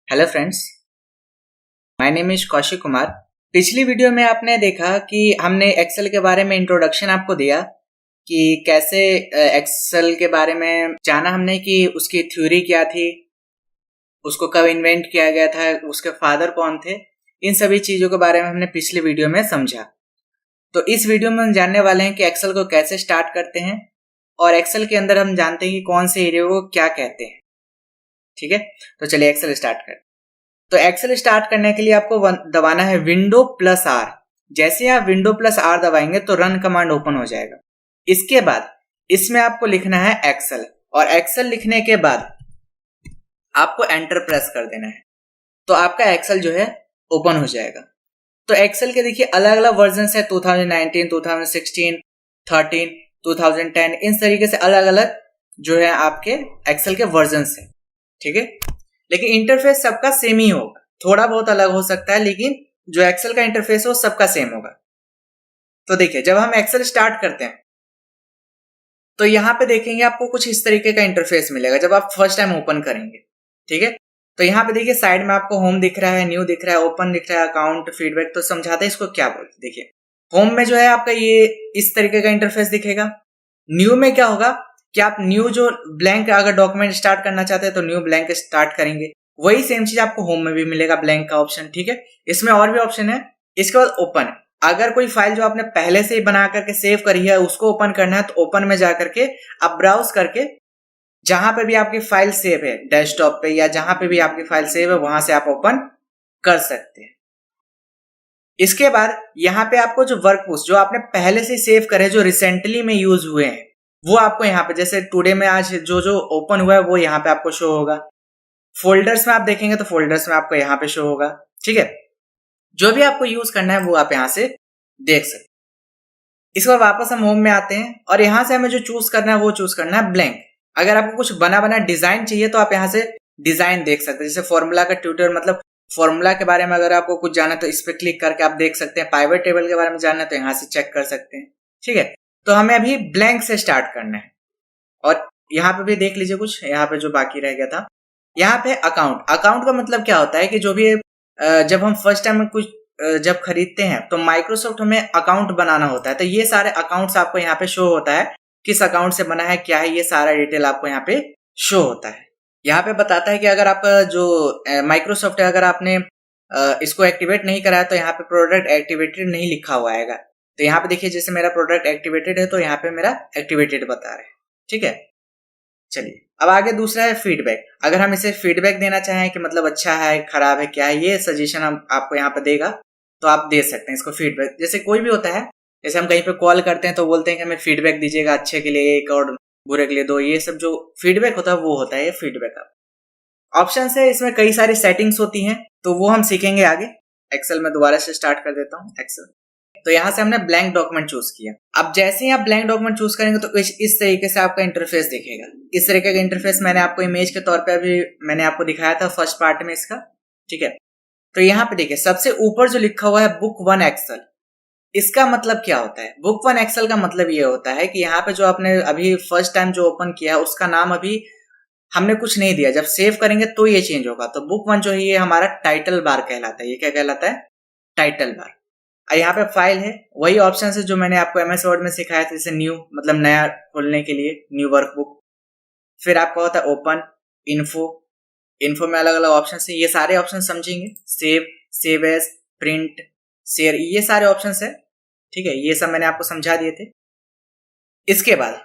Hello friends, my name is Kaushik Kumar. पिछली video में आपने देखा कि हमने एक्सेल के बारे में इंट्रोडक्शन आपको दिया कि कैसे एक्सेल के बारे में जाना हमने कि उसकी थ्योरी क्या थी, उसको कब इन्वेंट किया गया था, उसके फादर कौन थे। इन सभी चीज़ों के बारे में हमने पिछली वीडियो में समझा। तो इस वीडियो में हम जानने वाले हैं कि एक्सेल को कैसे स्टार्ट करते हैं और एक्सेल के अंदर हम जानते हैं कि कौन से एरिया को क्या कहते हैं। ठीक है, तो चलिए एक्सेल स्टार्ट करते हैं। तो एक्सेल स्टार्ट करने के लिए आपको दबाना है विंडो प्लस आर। जैसे ही आप विंडो प्लस आर दबाएंगे तो रन कमांड ओपन हो जाएगा। इसके बाद इसमें आपको लिखना है एक्सेल, और एक्सेल लिखने के बाद आपको एंटर प्रेस कर देना है, तो आपका एक्सेल जो है ओपन हो जाएगा। तो एक्सेल के देखिए अलग अलग वर्जन है, 2019, 2016, 13, 2010, इन तरीके से अलग अलग जो है आपके एक्सेल के वर्जन है। ठीक है, लेकिन इंटरफेस सबका सेम ही होगा, थोड़ा बहुत अलग हो सकता है, लेकिन जो एक्सेल का इंटरफेस है वो सबका सेम होगा। तो देखिए जब हम एक्सेल स्टार्ट करते हैं तो यहां पे देखेंगे आपको कुछ इस तरीके का इंटरफेस मिलेगा जब आप फर्स्ट टाइम ओपन करेंगे। ठीक है, तो यहाँ पे देखिए साइड में आपको होम दिख रहा है, न्यू दिख रहा है, ओपन दिख रहा है, अकाउंट, फीडबैक। तो समझाते हैं इसको क्या बोलते। देखिए होम में जो है आपका ये इस तरीके का इंटरफेस दिखेगा। न्यू में क्या होगा कि आप न्यू जो ब्लैंक अगर डॉक्यूमेंट स्टार्ट करना चाहते हैं तो न्यू ब्लैंक स्टार्ट करेंगे। वही सेम चीज आपको होम में भी मिलेगा, ब्लैंक का ऑप्शन। ठीक है, इसमें और भी ऑप्शन है। इसके बाद ओपन, अगर कोई फाइल जो आपने पहले से ही बना करके सेव करी है उसको ओपन करना है तो ओपन में जाकर के आप ब्राउज करके जहां पे भी आपकी फाइल सेव है, डेस्कटॉप पे या जहां पे भी आपकी फाइल सेव है, वहां से आप ओपन कर सकते हैं। इसके बाद यहाँ पे आपको जो वर्कबुक्स जो आपने पहले से सेव करे, जो रिसेंटली में यूज हुए हैं, वो आपको यहाँ पे जैसे टुडे में आज जो जो ओपन हुआ है वो यहाँ पे आपको शो होगा। फोल्डर्स में आप देखेंगे तो फोल्डर्स में आपको यहाँ पे शो होगा। ठीक है, जो भी आपको यूज करना है वो आप यहाँ से देख सकते। इसके बाद वापस हम होम में आते हैं और यहाँ से हमें जो चूज करना है वो चूज करना है ब्लैंक। अगर आपको कुछ बना बना डिजाइन चाहिए तो आप यहाँ से डिजाइन देख सकते हैं। जैसे फॉर्मूला का ट्यूटर, मतलब फॉर्मूला के बारे में अगर आपको कुछ जानना है तो इस पर क्लिक करके आप देख सकते हैं। पाइवट टेबल के बारे में जानना है तो यहाँ से चेक कर सकते हैं। ठीक है, तो हमें अभी ब्लैंक से स्टार्ट करना है। और यहाँ पे भी देख लीजिए कुछ यहाँ पे जो बाकी रह गया था। यहाँ पे अकाउंट, अकाउंट का मतलब क्या होता है कि जो भी जब हम फर्स्ट टाइम कुछ जब खरीदते हैं तो माइक्रोसॉफ्ट हमें अकाउंट बनाना होता है, तो ये सारे अकाउंट्स आपको यहाँ पे शो होता है, किस अकाउंट से बना है, क्या है, ये सारा डिटेल आपको यहाँ पे शो होता है। यहाँ पे बताता है कि अगर आपका जो माइक्रोसॉफ्ट है, अगर आपने इसको एक्टिवेट नहीं करा है तो यहाँ पे प्रोडक्ट एक्टिवेटेड नहीं लिखा हुआ आएगा। तो यहाँ पे देखिए जैसे मेरा प्रोडक्ट एक्टिवेटेड है तो यहाँ पे मेरा एक्टिवेटेड बता रहा है। ठीक है, चलिए अब आगे दूसरा है फीडबैक। अगर हम इसे फीडबैक देना चाहें कि मतलब अच्छा है, खराब है, क्या है, ये सजेशन हम आपको यहाँ पे देगा तो आप दे सकते हैं इसको फीडबैक। जैसे कोई भी होता है, जैसे हम कहीं पे कॉल करते हैं तो बोलते हैं कि हमें फीडबैक दीजिएगा, अच्छे के लिए एक और बुरे के लिए दो। ये सब जो फीडबैक होता है वो होता है ये फीडबैक। ऑप्शन है, इसमें कई सारी सेटिंग्स होती हैं तो वो हम सीखेंगे आगे। एक्सेल में दोबारा से स्टार्ट कर देता हूँ एक्सेल। तो यहाँ से हमने ब्लैंक डॉक्यूमेंट चूज किया। अब जैसे ही आप ब्लैंक डॉक्यूमेंट चूज करेंगे तो इस तरीके से आपका इंटरफेस दिखेगा। इस तरीके का इंटरफेस मैंने आपको इमेज के तौर पे अभी मैंने आपको दिखाया था फर्स्ट पार्ट में इसका। ठीक है, तो यहाँ पे देखिए सबसे ऊपर जो लिखा हुआ है बुक वन एक्सेल, इसका मतलब क्या होता है? बुक वन एक्सेल का मतलब ये होता है कि यहाँ पे जो आपने अभी फर्स्ट टाइम जो ओपन किया है उसका नाम अभी हमने कुछ नहीं दिया, जब सेव करेंगे तो ये चेंज होगा। तो बुक वन जो है ये हमारा टाइटल बार कहलाता है। ये क्या कहलाता है? Title bar. यहाँ पे फाइल है, वही ऑप्शन है जो मैंने आपको एमएस वर्ड में सिखाया था, जैसे न्यू मतलब नया खोलने के लिए न्यू वर्कबुक। फिर आपका होता है ओपन, इन्फो, इन्फो में अलग अलग ऑप्शन है, ये सारे ऑप्शन समझेंगे। Save, save as, print, share, ये सारे ऑप्शन है। ठीक है, ये सब मैंने आपको समझा दिए थे। इसके बाद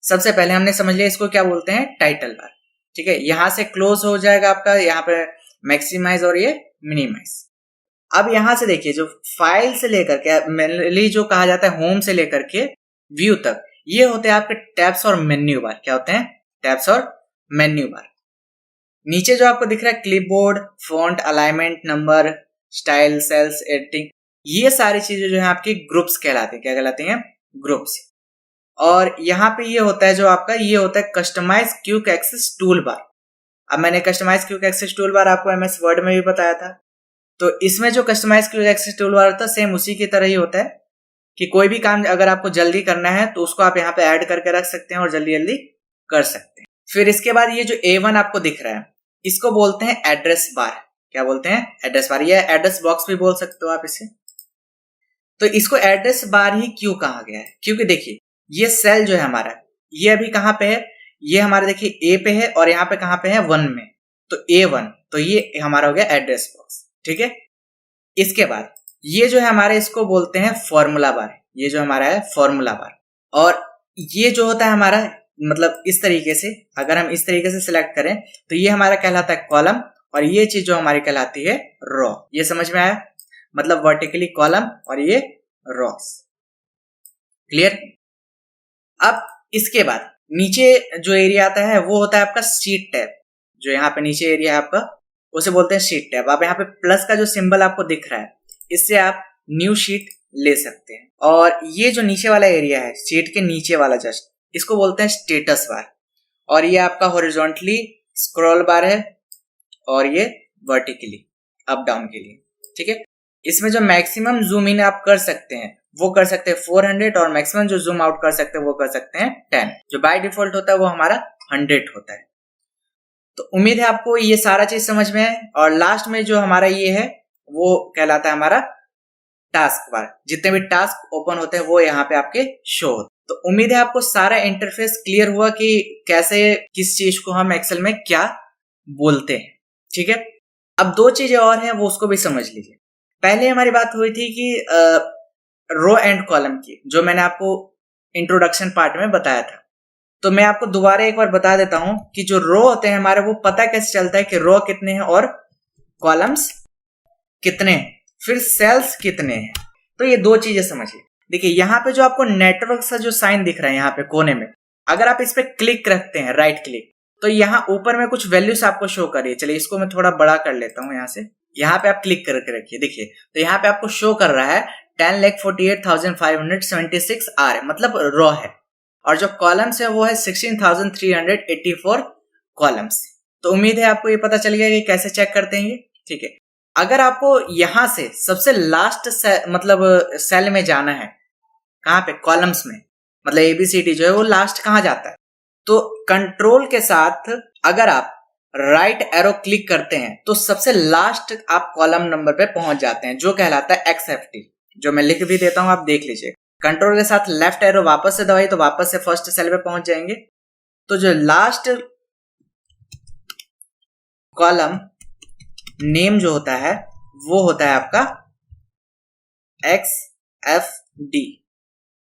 सबसे पहले हमने समझ लिया इसको क्या बोलते हैं, टाइटल बार। ठीक है, यहां से क्लोज हो जाएगा आपका यहाँ पे मैक्सिमाइज और ये मिनिमाइज। अब यहां से देखिए जो फाइल से लेकर के मेनली जो कहा जाता है होम से लेकर के व्यू तक, ये होते हैं आपके टैब्स और मेन्यू बार। क्या होते हैं? टैब्स और मेन्यू बार। नीचे जो आपको दिख रहा है clipboard, font, alignment, number, style, cells, editing, ये सारी चीजें जो है आपकी ग्रुप्स कहलाती है। क्या कहलाती हैं? ग्रुप्स। और यहाँ पे ये होता है जो आपका ये होता है customise quick access tool bar. अब मैंने customise quick access tool bar आपको एमएस वर्ड में भी बताया था। तो इसमें जो customise quick access tool bar होता है सेम उसी की तरह ही होता है कि कोई भी काम अगर आपको जल्दी करना है तो उसको आप यहाँ पे ऐड करके रख सकते हैं और जल्दी जल्दी कर सकते हैं। फिर इसके बाद ये जो A1 आपको दिख रहा है, इसको बोलते हैं एड्रेस बार। क्या बोलते हैं? एड्रेस बार, या एड्रेस बॉक्स भी बोल सकते हो आप इसे। तो इसको एड्रेस बार ही क्यों कहा गया है? क्योंकि देखिए ये सेल जो है हमारा, ये अभी कहाँ पे है? ये हमारा देखिए ए पे है और यहाँ पे कहाँ पे है? 1 में। तो A1, तो ये हमारा हो गया एड्रेस बॉक्स। ठीक है, इसके बाद ये जो है हमारे, इसको बोलते हैं फॉर्मूला बार। ये जो हमारा है फॉर्मूला बार, और ये जो होता है हमारा, मतलब इस तरीके से अगर हम इस तरीके से सिलेक्ट करें तो ये हमारा कहलाता है कॉलम, और ये चीज जो हमारी कहलाती है रो। ये समझ में आया? मतलब वर्टिकली कॉलम और ये रॉस। क्लियर? अब इसके बाद नीचे जो एरिया आता है वो होता है आपका शीट टैब। जो यहाँ पे नीचे एरिया है आपका, उसे बोलते हैं शीट टैब। अब यहाँ पे प्लस का जो सिंबल आपको दिख रहा है, इससे आप न्यू शीट ले सकते हैं। और ये जो नीचे वाला एरिया है, शीट के नीचे वाला जस्ट, इसको बोलते हैं स्टेटस बार। और ये आपका हॉरिजॉन्टली स्क्रॉल बार है, और ये वर्टिकली अप डाउन के लिए। ठीक है, इसमें जो मैक्सिमम जूम इन आप कर सकते हैं वो कर सकते हैं 400, और मैक्सिमम जो जूम आउट कर सकते हैं वो कर सकते हैं 10। जो बाय डिफॉल्ट होता है वो हमारा 100 होता है। तो उम्मीद है आपको ये सारा चीज समझ में है। और लास्ट में जो हमारा ये है वो कहलाता है हमारा टास्क बार। जितने भी टास्क ओपन होते हैं वो यहाँ पे आपके शो होते हैं। तो उम्मीद है आपको सारा इंटरफेस क्लियर हुआ कि कैसे किस चीज को हम एक्सेल में क्या बोलते हैं। ठीक है, अब 2 चीजें और हैं, वो उसको भी समझ लीजिए। पहले हमारी बात हुई थी कि रो एंड कॉलम की, जो मैंने आपको इंट्रोडक्शन पार्ट में बताया था। तो मैं आपको दोबारा एक बार बता देता हूं कि जो रो होते हैं हमारे, वो पता कैसे चलता है कि रो कितने हैं और कॉलम्स कितने हैं, फिर सेल्स कितने हैं। तो ये 2 चीजें समझिए। देखिए यहाँ पे जो आपको नेटवर्क का जो साइन दिख रहा है यहाँ पे कोने में, अगर आप इस पे क्लिक रखते हैं, राइट क्लिक, तो यहाँ ऊपर में कुछ वैल्यूज आपको शो करिए। चलिए इसको मैं थोड़ा बड़ा कर लेता हूँ यहाँ से। यहाँ पे आप क्लिक करके रखिए। देखिए तो यहाँ पे आपको शो कर रहा है 10,48,576 आर, मतलब रो है। और जो कॉलम्स है वो है 16,384 कॉलम्स। तो उम्मीद है आपको ये पता चल गया कि कैसे चेक करते हैं ये। ठीक है, अगर आपको यहां से सबसे लास्ट मतलब सेल में जाना है, कहां पे? कॉलम्स में, मतलब ABCD जो है वो लास्ट कहां जाता है? तो कंट्रोल के साथ अगर आप राइट एरो क्लिक करते हैं तो सबसे लास्ट आप कॉलम नंबर पे पहुंच जाते हैं, जो कहलाता है XFT। जो मैं लिख भी देता हूं, आप देख लीजिए। कंट्रोल के साथ लेफ्ट एरो वापस से दबाइए तो वापस से फर्स्ट सेल पे पहुंच जाएंगे। तो जो लास्ट कॉलम नेम जो होता है वो होता है आपका XFD।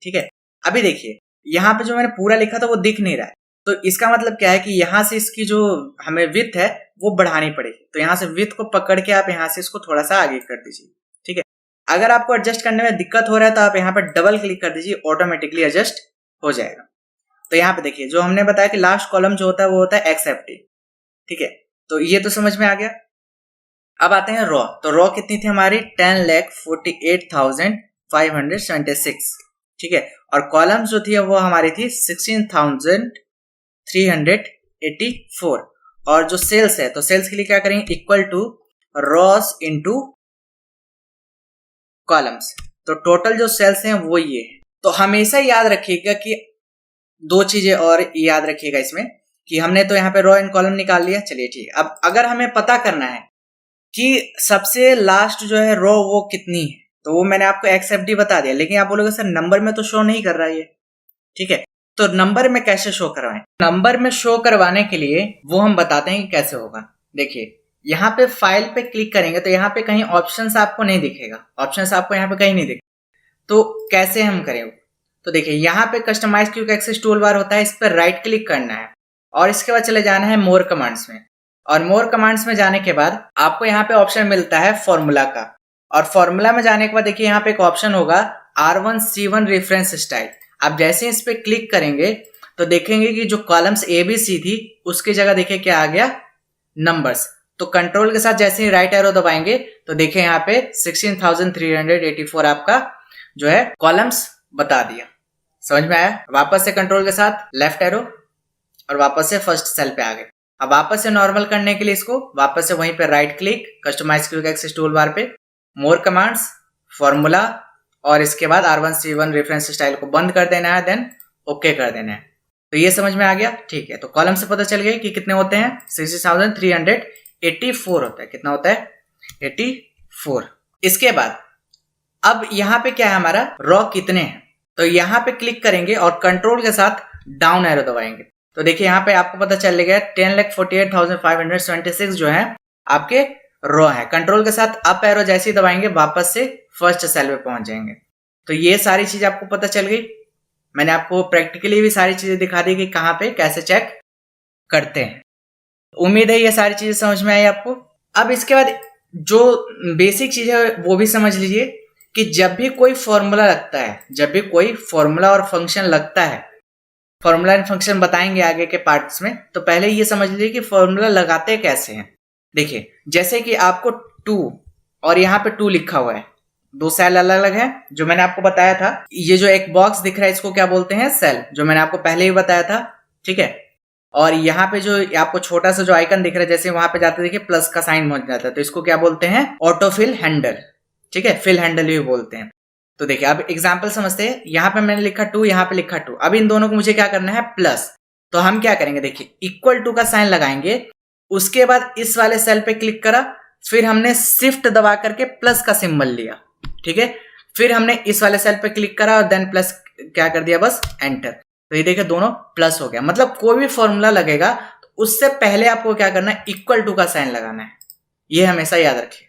ठीक है, अभी देखिए यहां पे जो मैंने पूरा लिखा था वो दिख नहीं रहा है। तो इसका मतलब क्या है कि यहां से इसकी जो हमें विड्थ है वो बढ़ानी पड़ेगी। तो यहां से विड्थ को पकड़ के आप यहां से इसको थोड़ा सा आगे कर दीजिए। ठीक है, अगर आपको एडजस्ट करने में दिक्कत हो रहा है तो आप यहाँ पे डबल क्लिक कर दीजिए, ऑटोमेटिकली एडजस्ट हो जाएगा। तो यहाँ पे देखिए जो हमने बताया कि लास्ट कॉलम जो होता है वो होता है XFT। ठीक है, तो ये तो समझ में आ गया। अब आते हैं रो। तो रो कितनी थी हमारी? 10,48,576। ठीक है, और कॉलम्स जो थी वो हमारी थी 16,384। और जो सेल्स है, तो सेल्स के लिए क्या करेंगे? Equal to rows into columns. तो टोटल जो सेल्स हैं वो ये है। तो हमेशा याद रखिएगा कि 2 चीजें और याद रखिएगा इसमें, कि हमने तो यहाँ पे रो एंड कॉलम निकाल लिया। चलिए ठीक है, अब अगर हमें पता करना है कि सबसे लास्ट जो है रो वो कितनी है, तो वो मैंने आपको XFD बता दिया। लेकिन आप बोलोगे सर नंबर में तो शो नहीं कर रहा है ये। ठीक है, तो नंबर में कैसे शो करवाएं? नंबर में शो करवाने के लिए वो हम बताते हैं कि कैसे होगा। देखिए यहाँ पे फाइल पे क्लिक करेंगे तो यहाँ पे कहीं ऑप्शंस आपको नहीं दिखेगा। ऑप्शंस आपको यहाँ पे कहीं नहीं दिखेगा। तो कैसे हम करें? तो देखिए यहाँ पे customise quick access tool bar होता है, इस पर राइट क्लिक करना है और इसके बाद चले जाना है मोर कमांड्स में। और मोर कमांड्स में जाने के बाद आपको यहाँ पे ऑप्शन मिलता है फॉर्मूला का। और फॉर्मूला में जाने के बाद देखिए यहाँ पे एक ऑप्शन होगा R1C1 रेफरेंस स्टाइल। आप जैसे इस पे क्लिक करेंगे तो देखेंगे कि जो कॉलम्स ABC थी उसकी जगह देखिए क्या आ गया? नंबर्स। तो कंट्रोल के साथ जैसे ही राइट एरो दबाएंगे तो देखिए यहाँ पे 16,384 आपका जो है कॉलम्स बता दिया। समझ में आया? वापस से कंट्रोल के साथ लेफ्ट एरो और वापस से फर्स्ट सेल पे आ गए। अब वापस से नॉर्मल करने के लिए इसको वापस से वहीं पे right click, customise quick access tool bar पे मोर कमांड्स, फॉर्मूला, और इसके बाद R1C1 रेफरेंस स्टाइल को बंद कर देना है, देन ओके कर देना है। तो ये समझ में आ गया, ठीक है। तो कॉलम से पता चल गया कि कितने होते हैं, 60,384 होता है। कितना होता है, 84। इसके बाद अब यहाँ पे क्या है, हमारा रॉ कितने हैं, तो यहाँ पे क्लिक करेंगे और कंट्रोल के साथ डाउन एरो दबाएंगे। तो देखिए यहाँ पे आपको पता चल गया 10,48,576 जो है आपके रॉ है। कंट्रोल के साथ अप एरो जैसे ही दबाएंगे वापस से फर्स्ट सेल पे पहुंच जाएंगे। तो ये सारी चीज आपको पता चल गई। मैंने आपको प्रैक्टिकली भी सारी चीजें दिखा दी कि कहाँ पे कैसे चेक करते हैं। उम्मीद है ये सारी चीजें समझ में आई आपको। अब इसके बाद जो बेसिक चीज है वो भी समझ लीजिए कि जब भी कोई फॉर्मूला लगता है, जब भी कोई फॉर्मूला और फंक्शन लगता है, फॉर्मूला एंड फंक्शन बताएंगे आगे के पार्ट्स में, तो पहले ये समझ लीजिए कि फॉर्मूला लगाते कैसे हैं। देखिए जैसे कि आपको 2 और यहाँ पे 2 लिखा हुआ है, 2 सेल अलग अलग है जो मैंने आपको बताया था। ये जो एक बॉक्स दिख रहा है इसको क्या बोलते हैं, सेल, जो मैंने आपको पहले ही बताया था, ठीक है। और यहाँ पे जो आपको छोटा सा जो आइकन दिख रहा है, जैसे वहां पे जाते देखिए प्लस का साइन पहुंच जाता है, तो इसको क्या बोलते हैं, ऑटोफिल हैंडल, ठीक है, फिल हैंडल भी बोलते हैं। तो देखिए अब एग्जाम्पल समझते हैं। यहाँ पे मैंने लिखा 2, यहाँ पे लिखा 2। अब इन दोनों को मुझे क्या करना है, प्लस। तो हम क्या करेंगे, देखिए इक्वल टू का साइन लगाएंगे, उसके बाद इस वाले सेल पे क्लिक करा, फिर हमने शिफ्ट दबा करके प्लस का सिंबल लिया, ठीक है। फिर हमने इस वाले सेल पे क्लिक करा और देन प्लस क्या कर दिया, बस एंटर। तो ये देखिए दोनों प्लस हो गया। मतलब कोई भी फॉर्मूला लगेगा तो उससे पहले आपको क्या करना है, इक्वल टू का साइन लगाना है। ये हमेशा याद रखिए,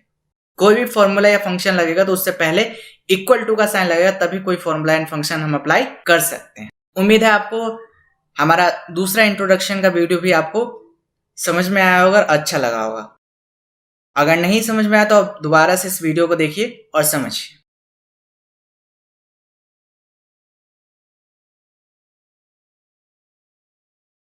कोई भी फॉर्मूला या फंक्शन लगेगा तो उससे पहले इक्वल टू का साइन लगेगा, तभी कोई फॉर्मूला एंड फंक्शन हम अप्लाई कर सकते हैं। उम्मीद है आपको हमारा दूसरा इंट्रोडक्शन का वीडियो भी आपको समझ में आया होगा, अच्छा लगा होगा। अगर नहीं समझ में आया तो आप दोबारा से इस वीडियो को देखिए और समझिए।